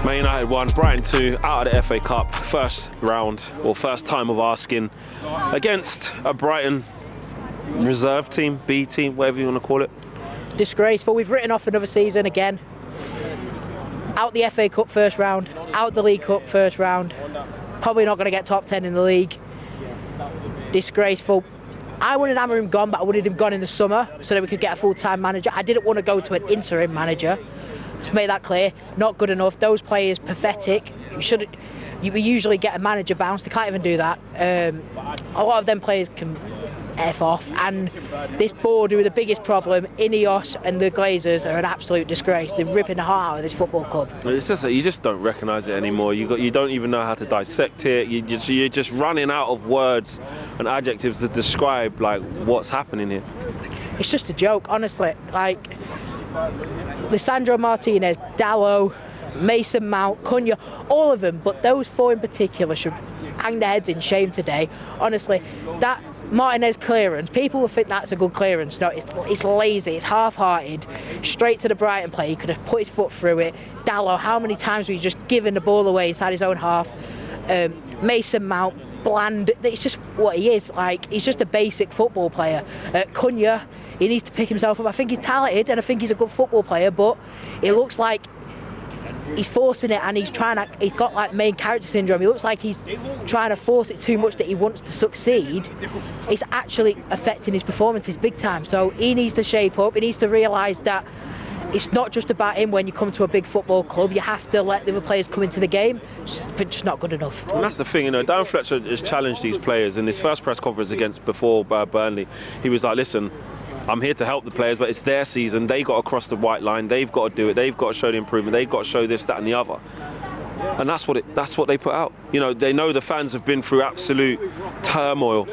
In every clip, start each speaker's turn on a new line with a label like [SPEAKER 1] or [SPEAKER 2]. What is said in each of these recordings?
[SPEAKER 1] Man United 1, Brighton 2, out of the FA Cup, first round, or first time of asking, against a Brighton reserve team, B team, whatever you want to call it.
[SPEAKER 2] Disgraceful. We've written off another season again. Out the FA Cup first round, out the League Cup first round. Probably not going to get top 10 in the league. Disgraceful. I wanted Amorim gone, but I wanted him gone in the summer so that we could get a full-time manager. I didn't want to go to an interim manager. Let's make that clear. Not good enough. Those players, pathetic. You usually get a manager bounce. They can't even do that. A lot of them players can F off. And this board, who are the biggest problem, Ineos and the Glazers, are an absolute disgrace. They're ripping the heart out of this football club.
[SPEAKER 1] It's just you just don't recognise it anymore. You don't even know how to dissect it. You're just running out of words and adjectives to describe like what's happening here.
[SPEAKER 2] It's just a joke, honestly. Like Lisandro Martinez, Dalot, Mason Mount, Cunha, all of them, but those four in particular should hang their heads in shame today. Honestly, that Martinez clearance, people will think that's a good clearance. No, it's lazy, it's half-hearted, straight to the Brighton player. He could have put his foot through it. Dalot, how many times were he just giving the ball away inside his own half? Mason Mount, bland. It's just what he is. Like, he's just a basic football player. Cunha, he needs to pick himself up. I think he's talented and I think he's a good football player, but it looks like he's forcing it and he's got like main character syndrome. He looks like he's trying to force it too much that he wants to succeed. It's actually affecting his performances big time. So he needs to shape up. He needs to realise that it's not just about him when you come to a big football club. You have to let the other players come into the game, but just not good enough.
[SPEAKER 1] And that's the thing, Dan Fletcher has challenged these players in his first press conference before Burnley. He was like, listen, I'm here to help the players, but it's their season. They got to cross the white line. They've got to do it. They've got to show the improvement. They've got to show this, that, and the other. And that's what they put out. They know the fans have been through absolute turmoil.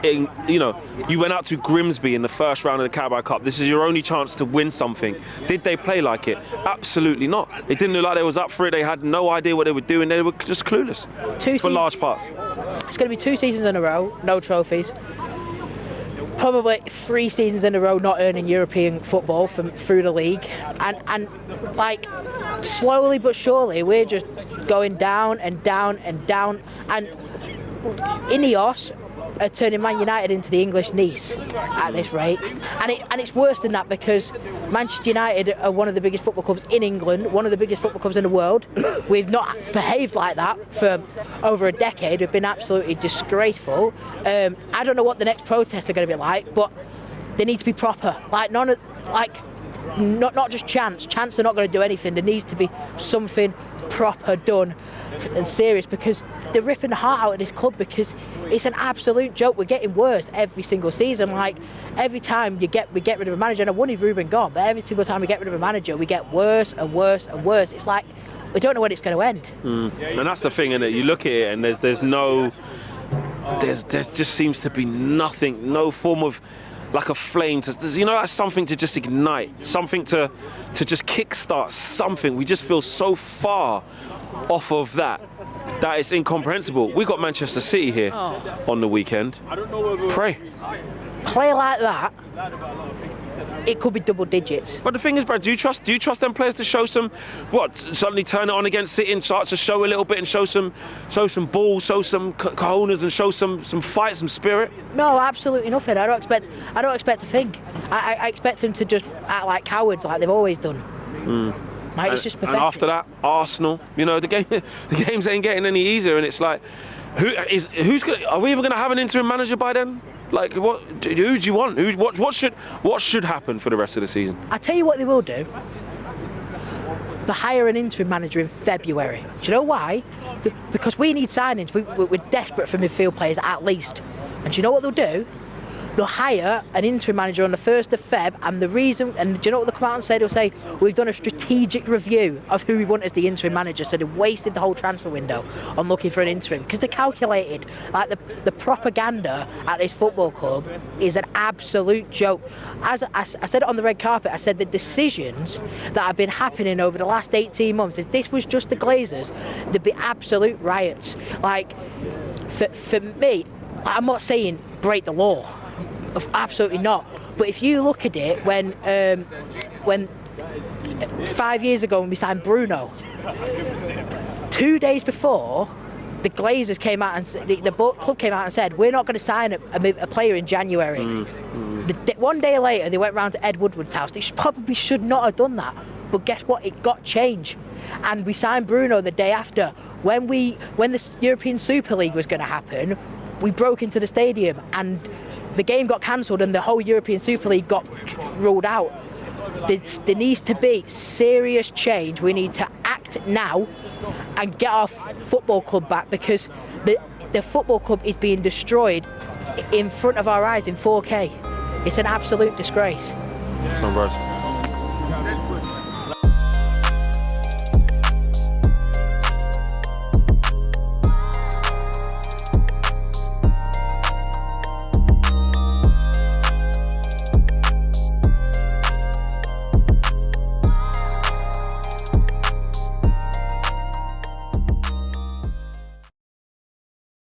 [SPEAKER 1] You went out to Grimsby in the first round of the Carabao Cup. This is your only chance to win something. Did they play like it? Absolutely not. It didn't look like they was up for it. They had no idea what they were doing. They were just clueless for large parts.
[SPEAKER 2] It's going to be 2 seasons in a row, no trophies. Probably 3 seasons in a row not earning European football through the league, and like slowly but surely we're just going down and down and down. And Ineos are turning Man United into the English Nice at this rate, and it's worse than that because Manchester United are one of the biggest football clubs in England, one of the biggest football clubs in the world. We've not behaved like that for over a decade. We've been absolutely disgraceful. I don't know what the next protests are going to be like, but they need to be proper. Like not just chants. Chants are not going to do anything. There needs to be something proper done and serious, because they're ripping the heart out of this club, because it's an absolute joke. We're getting worse every single season. Like every time we get rid of a manager, and I wanted Ruben gone, but every single time we get rid of a manager, we get worse and worse and worse. It's like we don't know when it's going to end.
[SPEAKER 1] And that's the thing, isn't it? You look at it and there just seems to be nothing, no form of like a flame to, that's something to just ignite, something to just kickstart something. We just feel so far off of that it's incomprehensible. We got Manchester City here on the weekend. Play
[SPEAKER 2] like that, it could be double digits.
[SPEAKER 1] But the thing is, Brad, do you trust them players to show some, suddenly turn it on against City and start to show a little bit and show some ball, show some cojones and show some fight, some spirit?
[SPEAKER 2] No, absolutely nothing. I don't expect a thing. I expect them to just act like cowards, like they've always done. Like, it's just pathetic.
[SPEAKER 1] And after that, Arsenal. The games ain't getting any easier, and it's like, are we even going to have an interim manager by then? Like, who do you want? What should happen for the rest of the season?
[SPEAKER 2] I tell you what they will do. They'll hire an interim manager in February. Do you know why? Because we need signings. We're desperate for midfield players at least. And do you know what they'll do? They'll hire an interim manager on the 1st of Feb, and the reason, and do you know what they'll come out and say? They'll say, we've done a strategic review of who we want as the interim manager, so they wasted the whole transfer window on looking for an interim, because they calculated, like the propaganda at this football club is an absolute joke. As I said it on the red carpet, I said the decisions that have been happening over the last 18 months, if this was just the Glazers, there'd be absolute riots. Like, for me, I'm not saying break the law. Absolutely not. But if you look at it, when 5 years ago when we signed Bruno. 2 days before, the Glazers came out and the club came out and said, we're not going to sign a player in January. One day later, they went round to Ed Woodward's house. They probably should not have done that. But guess what? It got changed. And we signed Bruno the day after. When the European Super League was going to happen, we broke into the stadium and the game got cancelled and the whole European Super League got ruled out. There needs to be serious change. We need to act now and get our football club back, because the football club is being destroyed in front of our eyes in 4K. It's an absolute disgrace.
[SPEAKER 1] Bros.